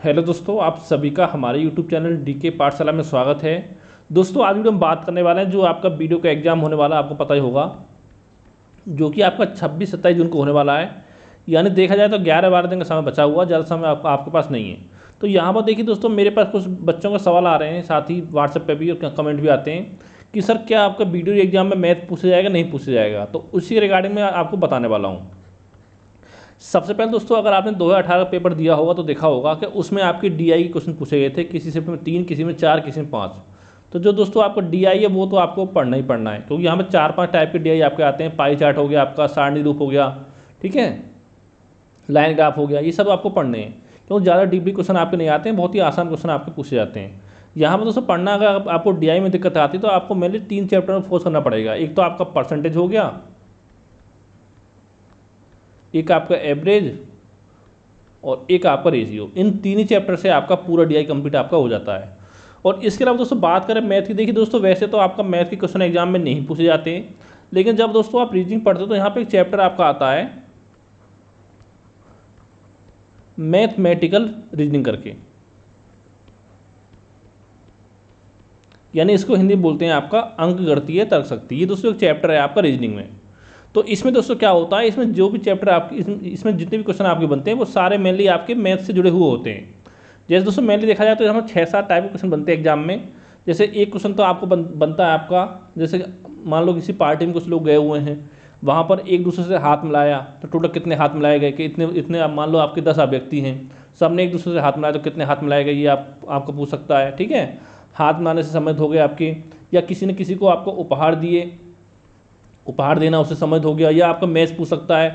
Hello दोस्तों, आप सभी का हमारे यूट्यूब चैनल डीके पाठशाला में स्वागत है। दोस्तों आज वीडियो हम बात करने वाले हैं जो आपका वीडियो का एग्ज़ाम होने वाला है, आपको पता ही होगा, जो कि आपका 26-27 जून को होने वाला है। यानी देखा जाए तो 11-12 दिन का समय बचा हुआ, ज़्यादा समय आपके पास नहीं है। तो यहाँ पर देखिए दोस्तों, मेरे पास कुछ बच्चों का सवाल आ रहे हैं, साथ ही व्हाट्सएप पर भी और कमेंट भी आते हैं कि सर क्या आपका वीडियो एग्जाम में मैथ पूछा जाएगा, नहीं पूछा जाएगा। तो उसी रिगार्डिंग में आपको बताने वाला हूँ। सबसे पहले दोस्तों, अगर आपने 2018 का पेपर दिया होगा तो देखा होगा कि उसमें आपके डीआई के क्वेश्चन पूछे गए थे, किसी शिफ्ट में 3, किसी में 4, किसी में 5। तो जो दोस्तों आपका डीआई है वो तो आपको पढ़ना ही पढ़ना है, क्योंकि यहाँ पे 4-5 टाइप के डीआई आपके आते हैं। पाई चार्ट हो गया, आपका सारणी रूप हो गया, ठीक है, लाइन ग्राफ हो गया, ये सब आपको पढ़ने हैं। क्योंकि ज़्यादा डीपली क्वेश्चन आपके नहीं आते हैं, बहुत ही आसान क्वेश्चन आपके पूछे जाते हैं। यहाँ पर दोस्तों पढ़ना, अगर आपको डीआई में दिक्कत आती है तो आपको मेनली 3 चैप्टर में फोकस करना पड़ेगा। एक तो आपका परसेंटेज हो गया, एक आपका एवरेज और एक आपका रेशियो। इन 3 ही चैप्टर से आपका पूरा डीआई कंप्लीट आपका हो जाता है। और इसके अलावा दोस्तों बात करें मैथ की, देखिए दोस्तों वैसे तो आपका मैथ के क्वेश्चन एग्जाम में नहीं पूछे जाते हैं, लेकिन जब दोस्तों आप रीजनिंग पढ़ते हो तो यहाँ पे एक चैप्टर आपका आता है मैथमेटिकल रीजनिंग करके, यानी इसको हिंदी में बोलते हैं आपका अंकगणितीय तर्कशक्ति। ये दोस्तों एक चैप्टर है आपका रीजनिंग में। तो इसमें दोस्तों क्या होता है, इसमें जो भी चैप्टर आपकी इसमें जितने भी क्वेश्चन आपके बनते हैं वो सारे मेनली आपके मैथ से जुड़े हुए होते हैं। जैसे दोस्तों मेनली देखा जाए तो हमें 6-7 टाइप के क्वेश्चन बनते हैं एग्जाम में। जैसे एक क्वेश्चन तो आपको बनता है आपका, जैसे मान लो किसी पार्टी में कुछ लोग गए हुए हैं, वहाँ पर एक दूसरे से हाथ मिलाया तो टोटल कितने हाथ मिलाए गए, कि इतने इतने मान लो आपके 10 व्यक्ति हैं, सबने एक दूसरे से हाथ मिलाया तो कितने हाथ मिलाए गए, ये आपको पूछ सकता है। ठीक है, हाथ मिलाने से संबंधित हो गए आपके, या किसी ने किसी को आपको उपहार दिए, उपहार देना उससे संबंधित हो गया। या आपका मैच पूछ सकता है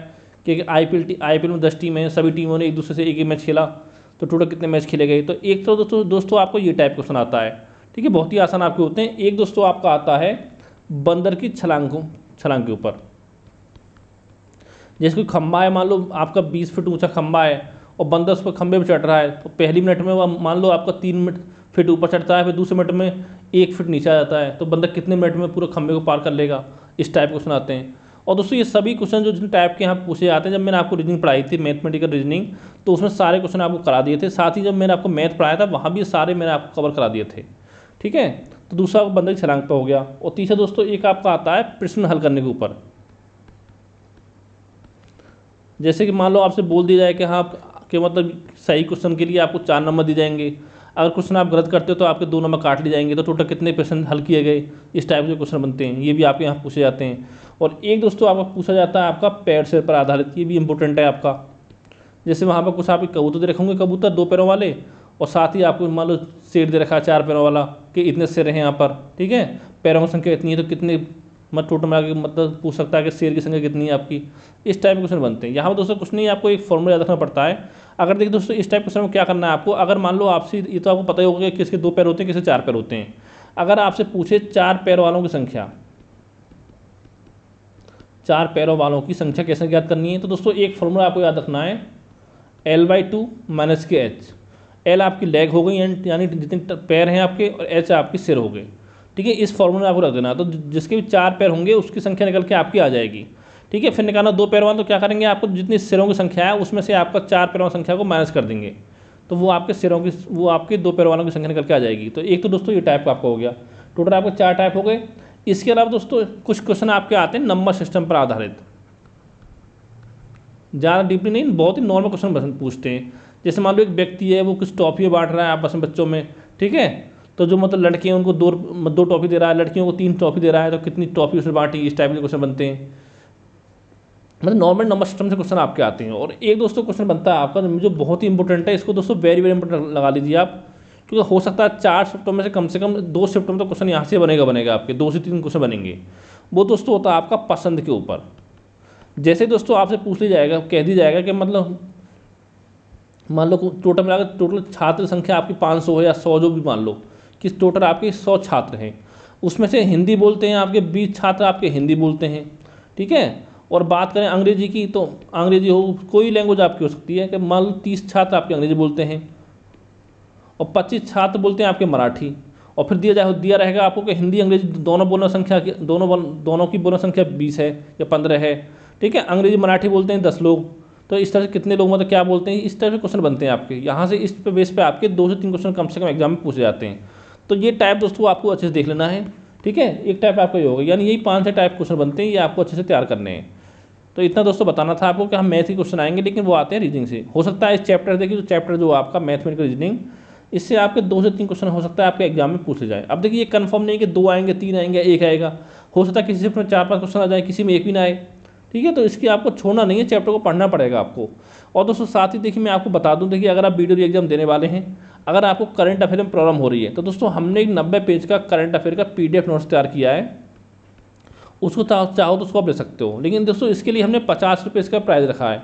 कि आईपीएल में 10 टीम है, सभी टीमों ने एक दूसरे से एक ही मैच खेला तो टोटल कितने मैच खेले गए। तो एक तो दोस्तों आपको ये टाइप क्वेश्चन आता है, ठीक है, बहुत ही आसान आपके होते हैं। एक दोस्तों आपका आता है बंदर की छलांग के ऊपर। जैसे कोई खंबा है, मान लो आपका 20 फीट ऊंचा खंबा है और बंदर उस पर खंबे पर चढ़ रहा है, तो पहली मिनट में वह मान लो आपका 3 फीट ऊपर चढ़ता है, फिर दूसरे मिनट में 1 फीट नीचे आ जाता है, तो बंदर कितने मिनट में पूरे खंबे को पार कर लेगा। इस टाइप क्वेश्चन आते हैं। और दोस्तों ये सभी क्वेश्चन जो जिन टाइप के यहाँ पूछे जाते हैं, जब मैंने आपको रीजनिंग पढ़ाई थी, मैथमेटिकल रीजनिंग, तो उसमें सारे क्वेश्चन आपको करा दिए थे। साथ ही जब मैंने आपको मैथ पढ़ाया था वहाँ भी सारे मैंने आपको कवर करा दिए थे। ठीक है, तो दूसरा बंदर की छलांग पर हो गया। और तीसरा दोस्तों एक आपका आता है प्रश्न हल करने के ऊपर। जैसे कि मान लो आपसे बोल दिया जाए कि हाँ कि मतलब सही क्वेश्चन के लिए आपको 4 नंबर दिए जाएंगे, अगर क्वेश्चन आप गलत करते हो तो आपके 2 नंबर काट लिए जाएंगे, तो टोटल कितने क्वेश्चन हल किए गए। इस टाइप के क्वेश्चन बनते हैं, ये भी आपके यहाँ पूछे जाते हैं। और एक दोस्तों आपका पूछा जाता है आपका पैर शेर पर आधारित, ये भी इंपॉर्टेंट है आपका। जैसे वहाँ पर कुछ आप कबूतर दे रखे होंगे, कबूतर 2 पैरों वाले, और साथ ही आपको मान लो शेर दे रखा है 4 पैरों वाला, कि इतने शेर हैं यहाँ पर। ठीक है, पैरों की संख्या इतनी है तो कितने टोटल में आगे मतलब पूछ सकता है कि शेर की संख्या कितनी है आपकी। इस टाइप के क्वेश्चन बनते हैं। यहाँ पर दोस्तों कुछ नहीं, आपको एक फॉर्मूला याद रखना पड़ता है। अगर देखिए दोस्तों इस टाइप क्वेश्चन में क्या करना है आपको, अगर मान लो आपसे, ये तो आपको पता ही होगा कि किसके 2 पैर होते हैं, किसके 4 पैर होते हैं। अगर आपसे पूछे 4 पैर वालों की संख्या, 4 पैरों वालों की संख्या कैसे ज्ञात करनी है, तो दोस्तों एक फॉर्मूला आपको याद रखना है, L/2 - के H। L आपकी लेग हो गई, यानी जितने पैर हैं आपके, और H आपकी सिर हो गए। ठीक है, इस फॉर्मूला आपको रख देना। तो जिसके भी 4 पैर होंगे उसकी संख्या निकल के आपकी आ जाएगी। ठीक है, फिर निकालना 2 पैर वाला, तो क्या करेंगे, आपको जितनी सिरों की संख्या है उसमें से आपका 4 पैरों की संख्या को माइनस कर देंगे, तो वो आपके सिरों की, वो आपके 2 पैर वालों की संख्या निकल के आ जाएगी। तो एक तो दोस्तों ये टाइप का आपका हो गया, टोटल आपके 4 टाइप हो गए। इसके अलावा दोस्तों कुछ क्वेश्चन आपके आते हैं नंबर सिस्टम पर आधारित, ज़्यादा डीपली नहीं, बहुत ही नॉर्मल क्वेश्चन पूछते हैं। जैसे मान लो एक व्यक्ति है, वो कुछ टॉफी बांट रहा है आपस में बच्चों में। ठीक है, तो जो मतलब लड़के हैं उनको 2 टॉफी दे रहा है, लड़कियों को 3 टॉफी दे रहा है, तो कितनी टॉफी उसने बांटी। इस टाइप के क्वेश्चन बनते हैं, मतलब नॉर्मल नंबर सिस्टम से क्वेश्चन आपके आते हैं। और एक दोस्तों क्वेश्चन बनता है आपका जो बहुत ही इंपॉर्टेंट है, इसको दोस्तों वेरी वेरी इंपॉर्टेंट लगा लीजिए आप, क्योंकि हो सकता है 4 शिफ्टों में से कम 2 शिफ्टों में तो क्वेश्चन यहाँ से बनेगा आपके, 2 से 3 क्वेश्चन बनेंगे। वो दोस्तों होता है आपका पसंद के ऊपर। जैसे दोस्तों आपसे पूछ लिया जाएगा, कह दिया जाएगा कि मतलब मान लो टोटल मिलाकर टोटल छात्र संख्या आपकी 500 है या 100, जो भी मान लो कि टोटल आपके 100 छात्र हैं, उसमें से हिंदी बोलते हैं आपके 20 छात्र आपके हिंदी बोलते हैं। ठीक है, और बात करें अंग्रेजी की, तो अंग्रेजी हो कोई लैंग्वेज आपकी हो सकती है, कि मान लो 30 छात्र आपके अंग्रेजी बोलते हैं और 25 छात्र बोलते हैं आपके मराठी। और फिर दिया रहेगा आपको कि हिंदी अंग्रेजी दोनों बोलना संख्या की, दोनों की बोलना संख्या 20 है या 15 है। ठीक है, अंग्रेजी मराठी बोलते हैं 10 लोग, तो इस तरह से कितने लोग मतलब क्या बोलते हैं, इस तरह से क्वेश्चन बनते हैं आपके यहाँ से। इस पे बेस पे आपके 2 से 3 क्वेश्चन कम से कम एग्जाम में पूछे जाते हैं। तो ये टाइप दोस्तों आपको अच्छे से देख लेना है, ठीक है। एक टाइप आपका ये होगा, यानी यही 5 से टाइप क्वेश्चन बनते हैं, ये आपको अच्छे से तैयार करने हैं। तो इतना दोस्तों बताना था आपको कि हम मैथ के क्वेश्चन आएंगे, लेकिन वो आते हैं रीजनिंग से। हो सकता है इस चैप्टर देखिए, जो चैप्टर जो आपका मैथमेटिकल रीजनिंग, इससे आपके 2 से 3 क्वेश्चन हो सकता है आपके एग्जाम में पूछे जाए। अब देखिए ये कंफर्म नहीं कि 2 आएंगे, 3 आएंगे, 1 आएगा। हो सकता है किसी से 4-5 क्वेश्चन आ जाए, किसी में 1 भी ना आए, ठीक है। तो इसकी आपको छोड़ना नहीं है, चैप्टर को पढ़ना पड़ेगा आपको। और दोस्तों साथ ही देखिए मैं आपको बता दूं, देखिए अगर आप वीडियो एग्जाम देने वाले हैं, अगर आपको करंट अफेयर में प्रॉब्लम हो रही है, तो दोस्तों हमने एक 90 पेज का करंट अफेयर का PDF नोट्स तैयार किया है। उसको चाहो तो उसको आप ले सकते हो, लेकिन दोस्तों इसके लिए हमने 50 रुपये इसका प्राइस रखा है।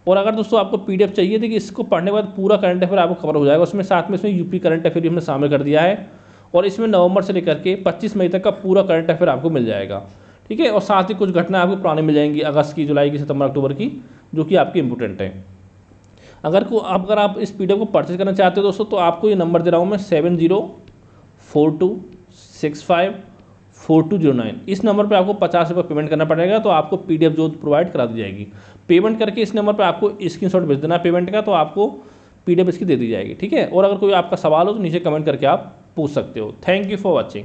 और अगर दोस्तों आपको PDF चाहिए, देखिए इसको पढ़ने के बाद पूरा करंट अफेयर आपको कवर हो जाएगा। उसमें साथ में इसमें यूपी करंट अफेयर भी हमने शामिल कर दिया है, और इसमें नवंबर से लेकर के 25 मई तक का पूरा करंट अफेयर आपको मिल जाएगा, ठीक है। और साथ ही कुछ घटना आपको पुरानी मिल जाएंगी, अगस्त की, जुलाई की, सितंबर, अक्टूबर की, जो कि आपकी इंपॉर्टेंट है। अगर आप इस PDF को परचेज करना चाहते हो दोस्तों, तो आपको ये नंबर दे रहा हूँ मैं 7042654209। इस नंबर पर आपको 50 रुपये पेमेंट करना पड़ेगा, तो आपको PDF जो प्रोवाइड करा दी जाएगी। पेमेंट करके इस नंबर पर आपको स्क्रीनशॉट भेज देना पेमेंट का, तो आपको PDF इसकी दे दी जाएगी, ठीक है। और अगर कोई आपका सवाल हो तो नीचे कमेंट करके आप पूछ सकते हो। Thank you for watching.